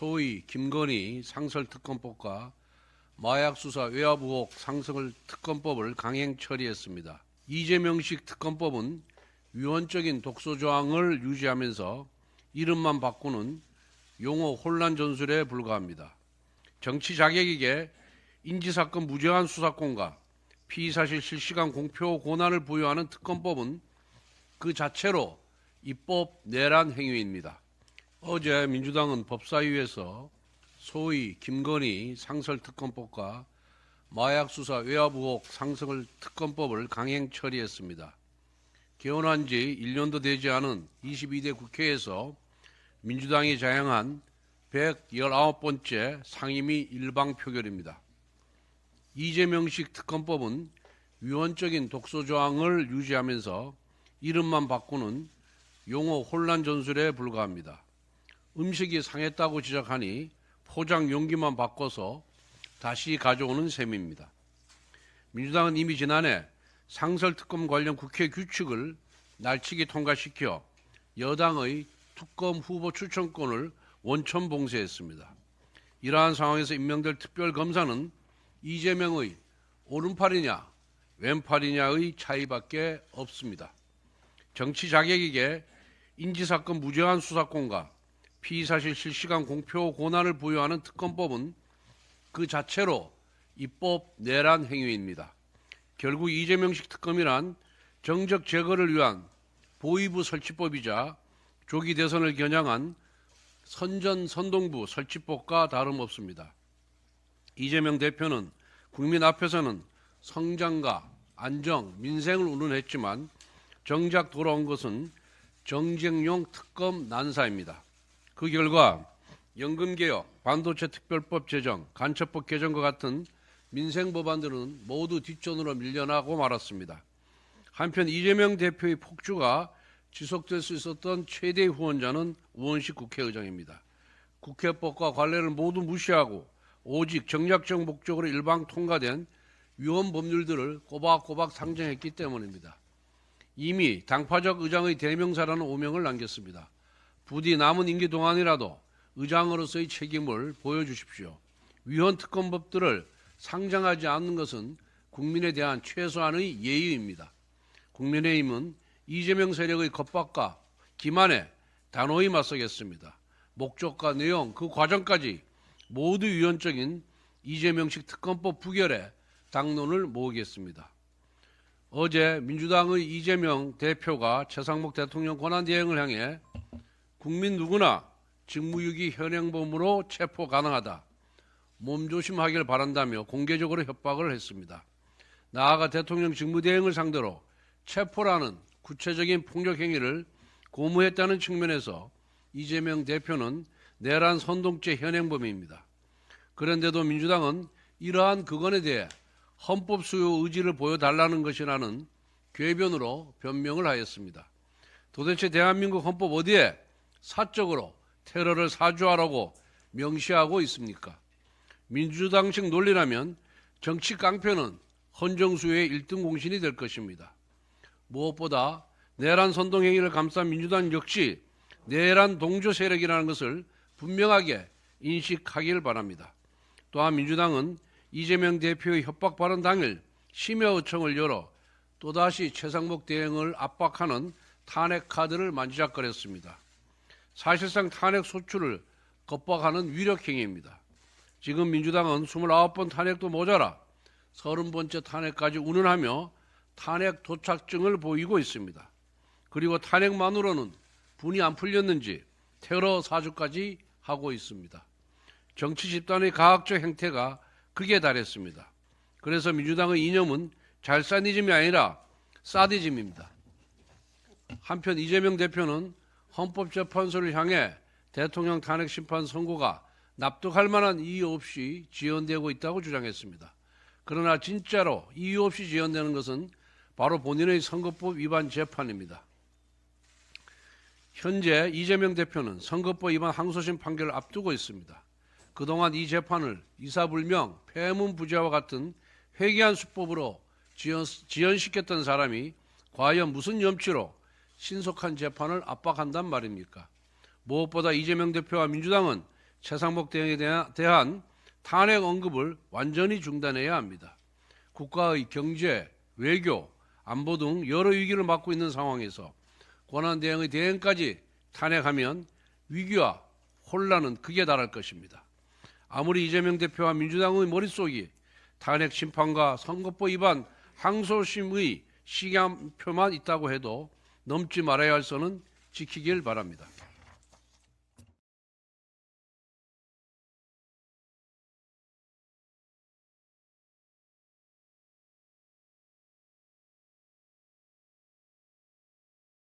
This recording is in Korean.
소위 김건희 상설특검법과 마약수사 외압 의혹 상설 특검법을 강행 처리했습니다. 이재명식 특검법은 위헌적인 독소조항을 유지하면서 이름만 바꾸는 용어 혼란 전술에 불과합니다. 정치 자객에게 인지사건 무제한 수사권과 피의사실 실시간 공표 권한을 부여하는 특검법은 그 자체로 입법 내란 행위입니다. 어제 민주당은 법사위에서 소위 김건희 상설특검법과 마약수사 외압 의혹 상설 특검법을 강행 처리했습니다. 개원한 지 1년도 되지 않은 22대 국회에서 민주당이 자행한 119번째 상임위 일방 표결입니다. 이재명식 특검법은 위헌적인 독소조항을 유지하면서 이름만 바꾸는 용어 혼란 전술에 불과합니다. 음식이 상했다고 지적하니 포장 용기만 바꿔서 다시 가져오는 셈입니다. 민주당은 이미 지난해 상설특검 관련 국회 규칙을 날치기 통과시켜 여당의 특검 후보 추천권을 원천 봉쇄했습니다. 이러한 상황에서 임명될 특별검사는 이재명의 오른팔이냐 왼팔이냐의 차이밖에 없습니다. 정치 자객에게 인지사건 무제한 수사권과 피의사실 실시간 공표 권한을 부여하는 특검법은 그 자체로 입법 내란 행위입니다. 결국 이재명식 특검이란 정적 제거를 위한 보위부 설치법이자 조기 대선을 겨냥한 선전선동부 설치법과 다름없습니다. 이재명 대표는 국민 앞에서는 성장과 안정, 민생을 운운했지만 정작 돌아온 것은 정쟁용 특검 난사입니다. 그 결과 연금개혁, 반도체특별법 제정, 간첩법 개정과 같은 민생 법안들은 모두 뒷전으로 밀려나고 말았습니다. 한편 이재명 대표의 폭주가 지속될 수 있었던 최대 후원자는 우원식 국회의장입니다. 국회법과 관례를 모두 무시하고 오직 정략적 목적으로 일방 통과된 위헌 법률들을 꼬박꼬박 상정했기 때문입니다. 이미 당파적 의장의 대명사라는 오명을 남겼습니다. 부디 남은 임기 동안이라도 의장으로서의 책임을 보여주십시오. 위헌 특검법들을 상정하지 않는 것은 국민에 대한 최소한의 예의입니다. 국민의힘은 이재명 세력의 겁박과 기만에 단호히 맞서겠습니다. 목적과 내용, 그 과정까지 모두 위헌적인 이재명식 특검법 부결에 당론을 모으겠습니다. 어제 민주당의 이재명 대표가 최상목 대통령 권한대행을 향해 국민 누구나 직무유기 현행범으로 체포 가능하다. 몸조심하길 바란다며 공개적으로 협박을 했습니다. 나아가 대통령 직무대행을 상대로 체포라는 구체적인 폭력행위를 고무했다는 측면에서 이재명 대표는 내란 선동죄 현행범입니다. 그런데도 민주당은 이러한 그건에 대해 헌법 수요 의지를 보여달라는 것이라는 궤변으로 변명을 하였습니다. 도대체 대한민국 헌법 어디에 사적으로 테러를 사주하라고 명시하고 있습니까? 민주당식 논리라면 정치 깡패는 헌정수의 1등 공신이 될 것입니다. 무엇보다 내란 선동행위를 감싼 민주당 역시 내란 동조 세력이라는 것을 분명하게 인식하길 바랍니다. 또한 민주당은 이재명 대표의 협박 발언 당일 심야 의청을 열어 또다시 최상목 대행을 압박하는 탄핵 카드를 만지작거렸습니다. 사실상 탄핵 소추를 겁박하는 위력행위입니다. 지금 민주당은 29번 탄핵도 모자라 30번째 탄핵까지 운운하며 탄핵 도착증을 보이고 있습니다. 그리고 탄핵만으로는 분이 안 풀렸는지 테러 사주까지 하고 있습니다. 정치 집단의 가학적 행태가 극에 달했습니다. 그래서 민주당의 이념은 잘사니즘이 아니라 사디즘입니다. 한편 이재명 대표는 헌법재판소를 향해 대통령 탄핵 심판 선고가 납득할 만한 이유 없이 지연되고 있다고 주장했습니다. 그러나 진짜로 이유 없이 지연되는 것은 바로 본인의 선거법 위반 재판입니다. 현재 이재명 대표는 선거법 위반 항소심 판결을 앞두고 있습니다. 그동안 이 재판을 이사불명, 폐문부재와 같은 회개한 수법으로 지연시켰던 사람이 과연 무슨 염치로 신속한 재판을 압박한단 말입니까? 무엇보다 이재명 대표와 민주당은 최상목 대행에 대한 탄핵 언급을 완전히 중단해야 합니다. 국가의 경제, 외교, 안보 등 여러 위기를 맞고 있는 상황에서 권한대행의 대행까지 탄핵하면 위기와 혼란은 극에 달할 것입니다. 아무리 이재명 대표와 민주당의 머릿속이 탄핵 심판과 선거법 위반 항소심의 시간표만 있다고 해도 넘지 말아야 할 선은 지키길 바랍니다.